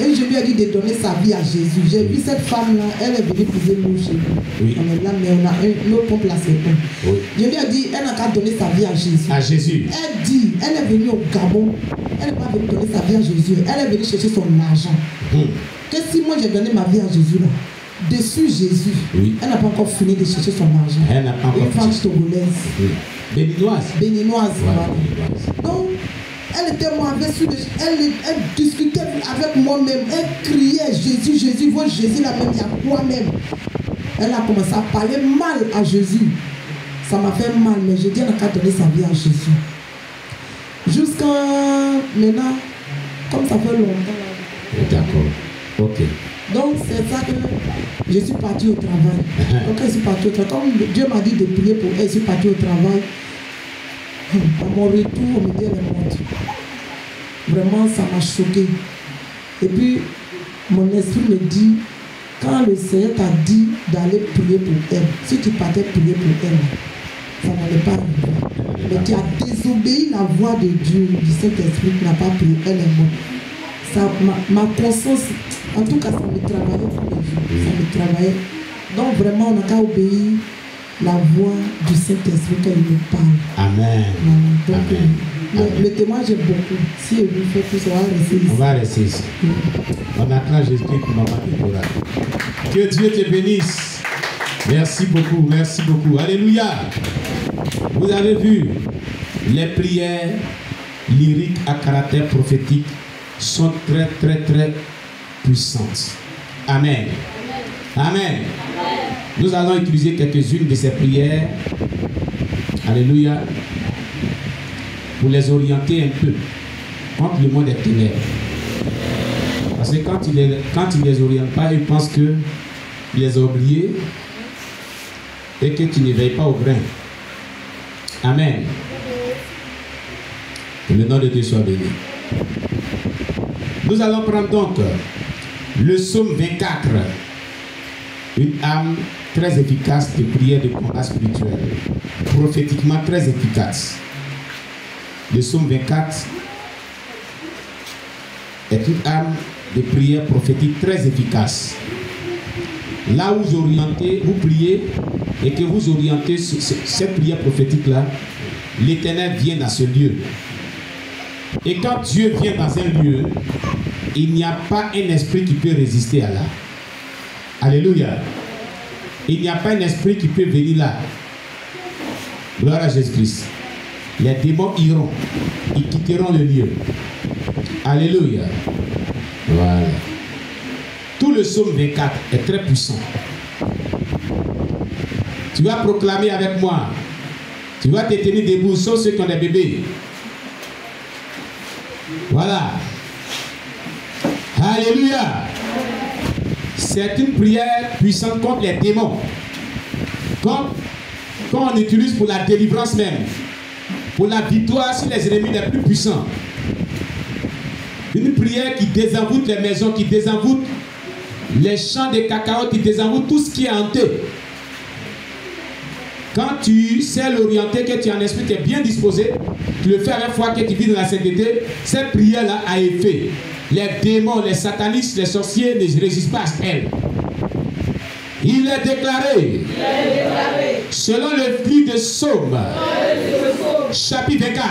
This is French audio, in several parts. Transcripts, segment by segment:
Et je lui ai dit de donner sa vie à Jésus. J'ai vu cette femme-là, elle est venue poser l'eau chez nous. Oui. On est là, mais on a nos pompe là, c'est bon. Oui. Je lui ai dit, elle n'a qu'à donner sa vie à Jésus. À Jésus. Elle dit, elle est venue au Gabon. Elle n'est pas venue donner sa vie à Jésus. Elle est venue chercher son argent. Que si moi j'ai donné ma vie à Jésus là, dessus Jésus, oui. Elle n'a pas encore fini de chercher son argent. Elle n'a pas encore une femme togolaise. Oui. Béninoise. Béninoise. Voilà. Donc, elle était moi avec elle discutait avec moi-même. Elle criait Jésus, Jésus, votre Jésus là même, il y a quoi même? Elle a commencé à parler mal à Jésus. Ça m'a fait mal, mais je dis elle n'a qu'à donner sa vie à Jésus. Jusqu'à maintenant, comme ça fait longtemps. D'accord. Ok. Donc c'est ça que je suis partie au travail. Donc je suis partie au travail. Comme Dieu m'a dit de prier pour elle, je suis partie au travail. À mon retour, on me dit elle est morte. Vraiment, ça m'a choqué. Et puis, mon esprit me dit, quand le Seigneur t'a dit d'aller prier pour elle, si tu partais prier pour elle, ça n'allait pas arriver. Mais tu as désobéi la voix de Dieu, du Saint-Esprit qui n'a pas prié, elle est morte. Ça, ma conscience, en tout cas, ça me travaillait tous les jours. Ça me travaillait. Donc vraiment, on n'a qu'à obéir la voix du Saint-Esprit quand il nous parle. Amen. Donc, Amen. Le témoignage est beaucoup. Si il lui fait tout ça, on va rester ici. On va rester ici. On acclame Jésus-Christ pour maman Déborah. Que Dieu te bénisse. Merci beaucoup, merci beaucoup. Alléluia. Vous avez vu, les prières lyriques à caractère prophétique sont très, très, très puissantes. Amen. Amen. Nous allons utiliser quelques-unes de ces prières. Alléluia. Pour les orienter un peu contre le monde des ténèbres. Parce que quand il les oriente pas, ils pensent que il les a oubliés et que tu ne veilles pas au grain. Amen. Que le nom de Dieu soit béni. Nous allons prendre donc le psaume 24, une âme très efficace de prière de combat spirituel, prophétiquement très efficace. Le psaume 24 est une âme de prière prophétique très efficace. Là où vous orientez, vous priez et que vous orientez cette prière prophétique-là, l'Éternel vient dans ce lieu. Et quand Dieu vient dans un lieu, il n'y a pas un esprit qui peut résister à là. Alléluia. Il n'y a pas un esprit qui peut venir là. Gloire à Jésus-Christ. Les démons iront. Ils quitteront le lieu. Alléluia. Voilà. Tout le psaume 24 est très puissant. Tu vas proclamer avec moi. Tu vas te tenir debout, sauf ceux qui ont des bébés. Voilà. Alléluia. C'est une prière puissante contre les démons. Quand on utilise pour la délivrance même. Pour la victoire sur les ennemis les plus puissants. Une prière qui désenvoûte les maisons, qui désenvoûte les champs de cacao, qui désenvoûte tout ce qui est hanté. Quand tu sais l'orienter, que tu es en esprit, tu es bien disposé, tu le fais à la fois que tu vis dans la sainteté, cette prière-là a effet. Les démons, les satanistes, les sorciers ne résistent pas à elle. Il est déclaré, selon le livre de Psaume, chapitre 24,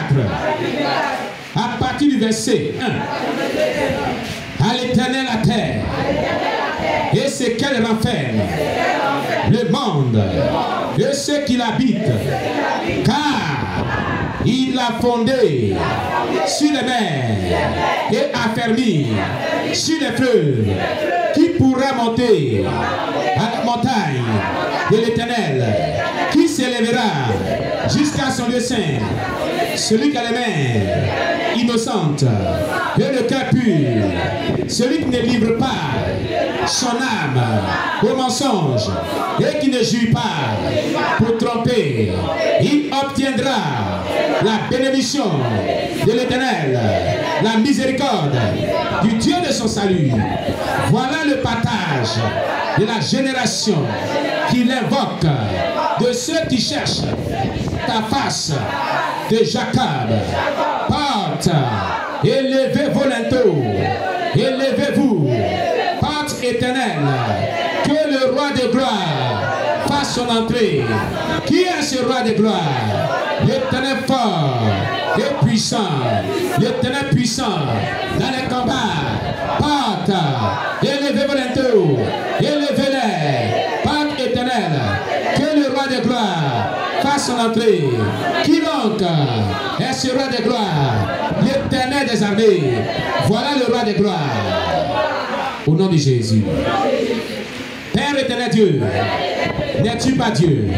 à partir du verset 1, à l'Éternel la terre, et ce qu'elle renferme, le monde, et ceux qui l'habitent, car il l'a fondé sur les mers et affermi sur les fleuves. Qui pourra monter à la montagne de l'Éternel? Qui s'élèvera jusqu'à son lieu saint? Celui qui a les mains innocentes et le cœur pur, celui qui ne livre pas son âme au mensonge et qui ne jouit pas pour tromper, il obtiendra la bénédiction de l'Éternel, la miséricorde du Dieu de son salut. Voilà le partage de la génération qu'il invoque, de ceux qui cherchent ta face, de Jacob. Porte, élevez vos linteaux, élevez-vous, éternel, que le roi de gloire fasse son entrée. Qui est ce roi de gloire? L'éternel fort et puissant, l'éternel puissant dans les combats. Porte, élevez-vous bientôt, élevez-les. Porte éternel, que le roi de gloire fasse son entrée. Qui donc est ce roi de gloire? L'éternel des armées. Voilà le roi de gloire. Au nom de Jésus. Père éternel Dieu, n'es-tu pas Dieu?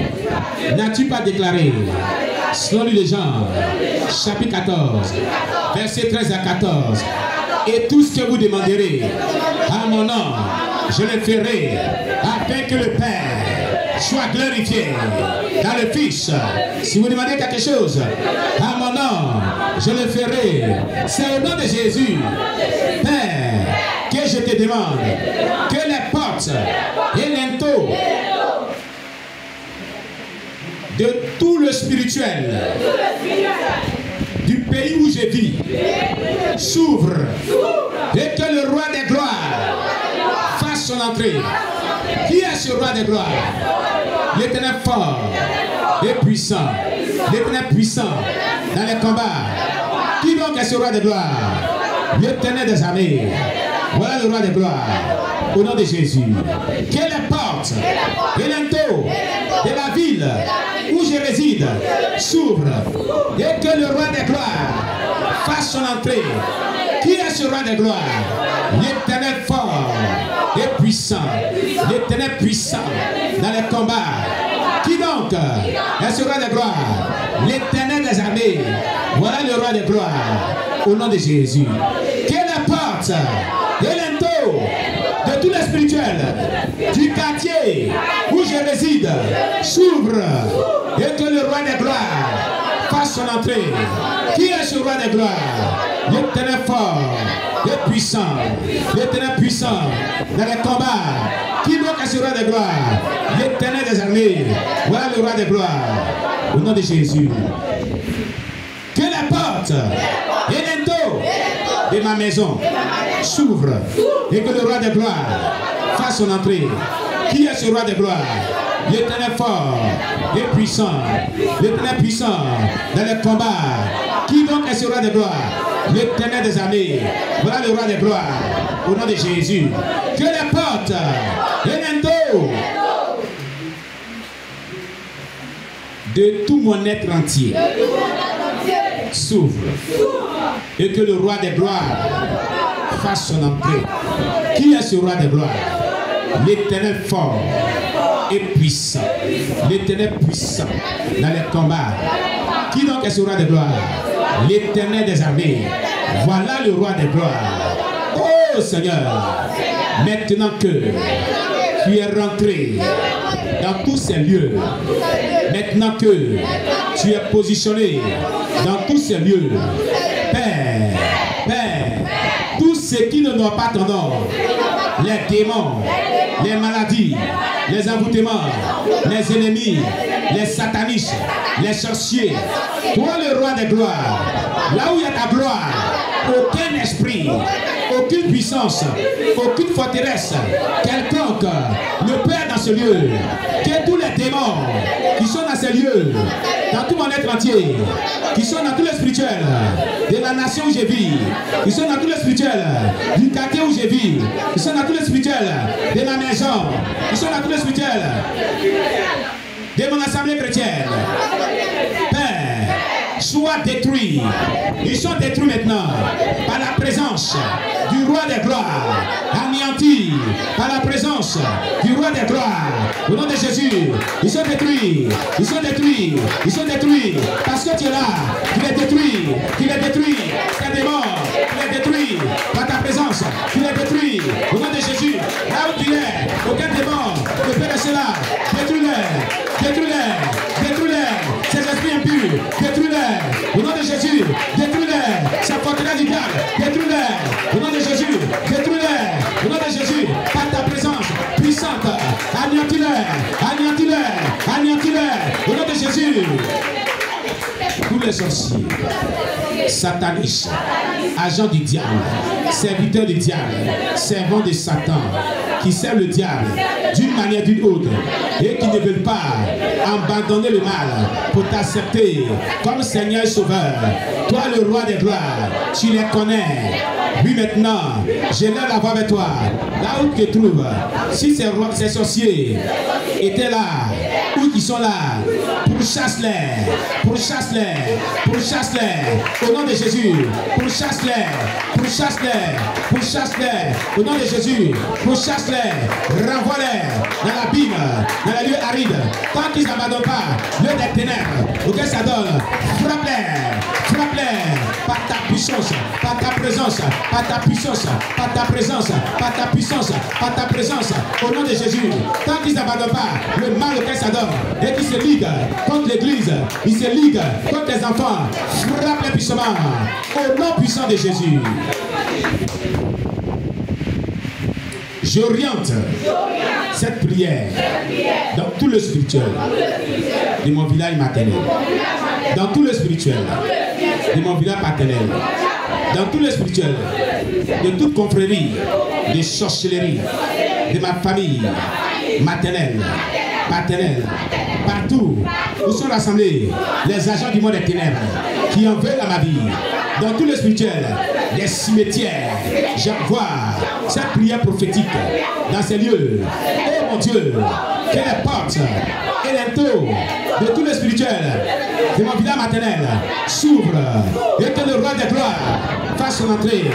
N'as-tu pas déclaré, selon les gens, chapitre 14, versets 13 à 14, et tout ce que vous demanderez à mon nom, je le ferai, afin que le Père soit glorifié dans le Fils. Si vous demandez quelque chose à mon nom, je le ferai. C'est au nom de Jésus, Père, que je te demande que les portes et l'inteau de tout le spirituel du pays où je vis s'ouvre et que le roi des gloires fasse son entrée. Qui est ce roi des gloires? L'éternel fort et puissant, l'éternel puissant dans les combats. Qui donc est ce roi des gloires? L'éternel des armées. Voilà le roi des gloires. Au nom de Jésus. Que les portes et l'inteau de la ville où je réside s'ouvrent et que le roi des gloires fasse son entrée. Qui est ce roi des gloires? L'éternel fort et puissant, l'éternel puissant dans les combats. Qui donc est ce roi des gloires? L'éternel des armées. Voilà le roi des gloires. Au nom de Jésus. Que les portes et l'inteau de tout le spirituel du quartier où je réside s'ouvre et que le roi des gloires fasse son entrée. Qui est ce roi des gloires? L'éternel fort et puissant, l'éternel puissant dans les combats. Qui donc est ce roi des gloires? L'éternel des armées. Voilà le roi des gloires. Au nom de Jésus. Que la porte et l'inteau de ma maison s'ouvre et que le roi de gloire fasse son entrée. Qui est ce roi de gloire? L'éternel fort et puissant, l'éternel puissant dans les combats. Qui donc est ce roi de gloire? L'éternel des armées. Voilà le roi de gloire. Au nom de Jésus. Que les portes et l'inteau de tout mon être entier s'ouvre et que le roi des gloires fasse son entrée. Qui est ce roi des gloires? L'éternel fort et puissant, l'éternel puissant dans les combats. Qui donc est ce roi des gloires? L'éternel des armées. Voilà le roi des gloires. Oh Seigneur, maintenant que tu es rentré dans tous ces lieux, maintenant que tu es positionné dans tous ces lieux, Père, tous ceux qui ne n'ont pas ton nom, les démons, les maladies, les envoûtements, les ennemis, les satanistes, les sorciers, toi le roi des gloires, là où il y a ta gloire, aucun esprit, aucune puissance, aucune forteresse quelconque ne peut être dans ce lieu. Que tous les démons qui sont dans ces lieux, dans tout mon être entier, qui sont dans tout le spirituel de la nation où je vis, qui sont dans tout le spirituel du quartier où je vis, qui sont dans tout le spirituel de ma maison, qui sont dans tout le spirituel de mon assemblée chrétienne, Père, soient détruits. Ils sont détruits maintenant par la présence du roi des gloires, anéantis par la présence du roi des gloires. Au nom de Jésus, ils sont détruits, ils sont détruits, ils sont détruits parce que tu es là, tu les détruis, tes démons, tu les détruis par ta présence, tu les détruis. Au nom de Jésus, là où tu es, aucun démon ne peut rester là. Détruis-les, détruis-les, détruis-les, ces esprits impurs, détruis-les. Au nom de Jésus, détruis-les, sa forteresse du diable, détruis-les. Au nom de Jésus, détruis-les. Au nom de Jésus, par ta présence puissante, anéantis-les, anéantis-les, anéantis-les. Au nom de Jésus, tous les sorciers sataniste, agent du diable, serviteur du diable, servant de Satan, qui servent le diable d'une manière ou d'une autre et qui ne veulent pas abandonner le mal pour t'accepter comme Seigneur et Sauveur. Toi, le roi des gloires, tu les connais. Oui, maintenant, je lève la voix avec toi. Là où tu te trouves, si ces sorciers étaient là, ou qui sont là, pourchasse-les, pourchasse-les, pourchasse-les, au nom de Jésus, pourchasse-les, pourchasse-les, pourchasse-les, au nom de Jésus, pourchasse-les, renvoie-les dans l'abîme, dans les lieux arides, tant qu'ils n'abandonnent pas, lieu des ténèbres, auquel ça donne, frappe-les, frappe-les, par ta puissance, par ta présence, par ta puissance, par ta présence, par ta puissance, par ta présence, au nom de Jésus, tant qu'ils n'abandonnent pas le mal auquel ça donne, et qu'ils se liguent contre l'église, ils se liguent contre les enfants, frappe-les puissamment, au nom puissant de Jésus. J'oriente cette prière dans tout le spirituel de mon village maternel, dans tout le spirituel de mon village paternel, dans tout le spirituel de toute confrérie, de sorcellerie, de ma famille maternelle, paternelle, partout où sont rassemblés les agents du monde des ténèbres qui en veulent à ma vie, dans tout le spirituel des cimetières, j'envoie cette prière prophétique dans ces lieux. Oh mon Dieu, que les portes et les taux de tout le spirituel de mon village maternel s'ouvrent et que le roi des gloires fasse son entrée.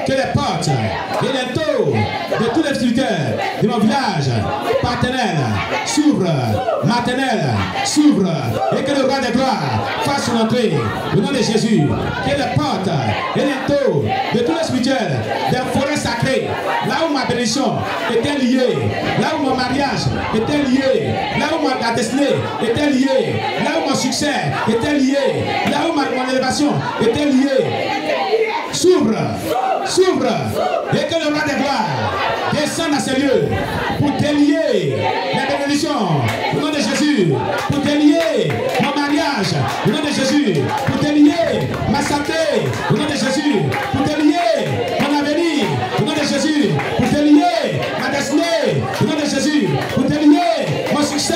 Que les portes et les taux de tous les spirituels de mon village paternel s'ouvrent, maternel s'ouvrent, et que le roi des gloires fasse son entrée au nom de Jésus. Que les portes et les taux de tous les spirituels des forêts sacrées, là où ma bénédiction était liée, là où mon mariage était lié, là où ma destinée était liée, là où mon succès était lié, là où mon élévation était liée, s'ouvre, s'ouvre, et que le roi des gloires descende à ces lieux pour délier les bénédictions au nom de Jésus, pour délier mon mariage au nom de Jésus, pour délier ma santé au nom de Jésus, pour délier mon avenir au nom de Jésus, pour délier ma destinée au nom de Jésus, pour délier mon succès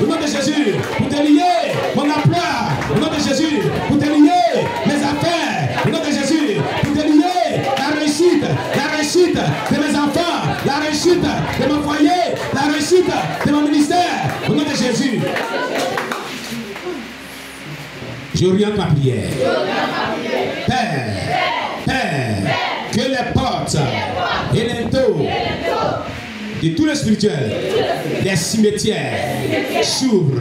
au nom de Jésus, pour délier mon emploi au nom de Jésus, pour délier mes affaires au nom de Jésus, pour délier la réussite de mes enfants, la réussite de mon foyer, la réussite de mon ministère, au nom de Jésus. J'oriente ma prière. Père, que les portes et les taux de tout le spirituel, les cimetières s'ouvrent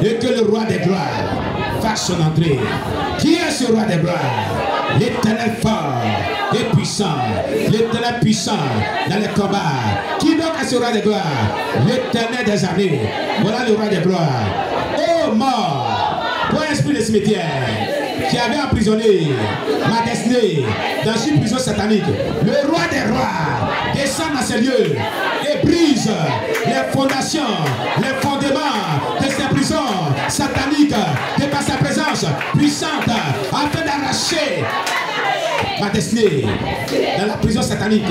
et que le roi des gloires fasse son entrée. Qui est ce roi des gloires? L'Éternel fort et puissant, l'Éternel puissant dans les combats. Qui donc est ce roi des gloires? L'Éternel des armées. Voilà le roi des gloires. Oh mort, toi esprit de cimetière, qui avait emprisonné ma destinée dans une prison satanique, le roi des rois descend dans ces lieux et brise les fondations, les fondements de ces prisons sataniques de par sa présence puissante afin d'arracher ma destinée dans la prison satanique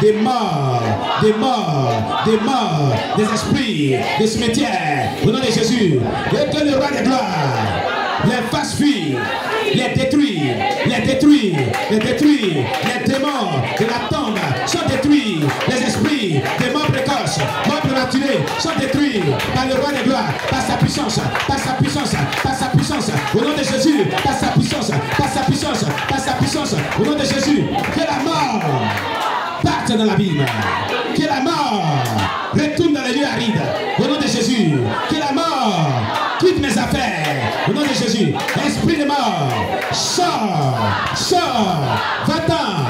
des morts, des morts, des morts, des esprits, des cimetières au nom de Jésus, et que le roi des gloires les fasse fuir, les détruire, les détruire, les détruire, les démons de la tombe sont détruits, les esprits des morts précoces, morts prématurés sont détruits par le roi des gloires, par sa puissance, par sa puissance, par sa puissance, au nom de Jésus, par sa puissance, par sa puissance, par sa puissance, au nom de Jésus, que la mort parte dans l'abîme, que la mort retourne dans les lieux arides, au nom de Jésus, que la mort quitte mes affaires, au nom de Jésus, esprit de mort, sors, sors, va-t'en,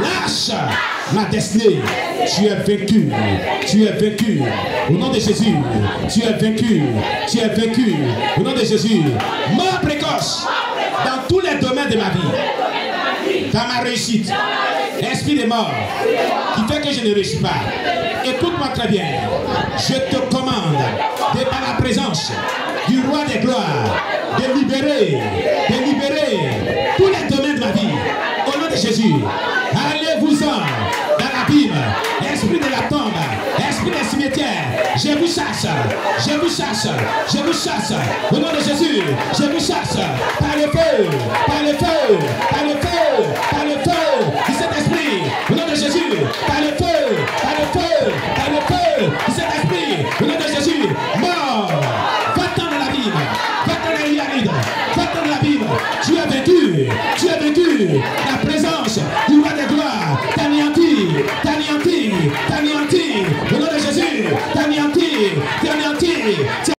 lâche ma destinée, tu es vaincu, tu es vaincu, au nom de Jésus, tu es vaincu, tu es vaincu, au nom de Jésus, mort précoce, dans tous les domaines de ma vie, dans ma réussite, esprit de mort, qui fait que je ne réussis pas, écoute-moi très bien, je te commande, de par la présence du roi des gloires, de libérer tous les domaines de ma vie. Au nom de Jésus, allez-vous-en dans l'abîme. Esprit de la tombe, esprit des cimetières, je vous chasse, je vous chasse, je vous chasse. Au nom de Jésus, je vous chasse par le feu, par le feu, par le feu, par le feu du Saint-Esprit. Au nom de Jésus, par le feu, par le feu, par le feu du Saint-Esprit. Au nom de Jésus, mort, va-t'en dans l'abîme, va-t'en dans l'abîme, va-t'en dans l'abîme. Tu as vaincu, tu as vaincu.